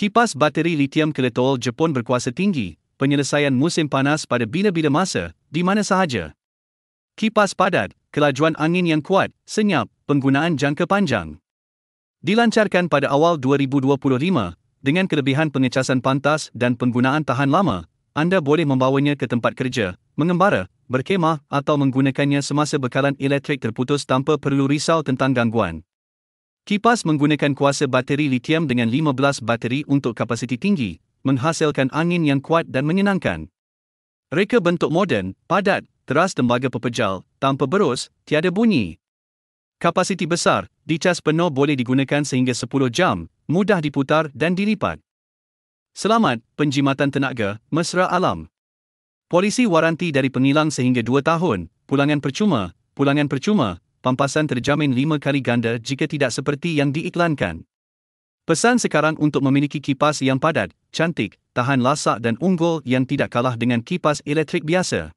Kipas bateri litium keletol Jepun berkuasa tinggi, penyelesaian musim panas pada bila-bila masa, di mana sahaja. Kipas padat, kelajuan angin yang kuat, senyap, penggunaan jangka panjang. Dilancarkan pada awal 2025, dengan kelebihan pengecasan pantas dan penggunaan tahan lama, anda boleh membawanya ke tempat kerja, mengembara, berkemah atau menggunakannya semasa bekalan elektrik terputus tanpa perlu risau tentang gangguan. Kipas menggunakan kuasa bateri litium dengan 15 bateri untuk kapasiti tinggi, menghasilkan angin yang kuat dan menyenangkan. Reka bentuk moden, padat, teras tembaga pepejal, tanpa berus, tiada bunyi. Kapasiti besar, dicas penuh boleh digunakan sehingga 10 jam, mudah diputar dan dilipat. Selamat, penjimatan tenaga, mesra alam. Polisi waranti dari pengilang sehingga 2 tahun, pulangan percuma, pampasan terjamin 5 kali ganda jika tidak seperti yang diiklankan. Pesan sekarang untuk memiliki kipas yang padat, cantik, tahan lasak dan unggul yang tidak kalah dengan kipas elektrik biasa.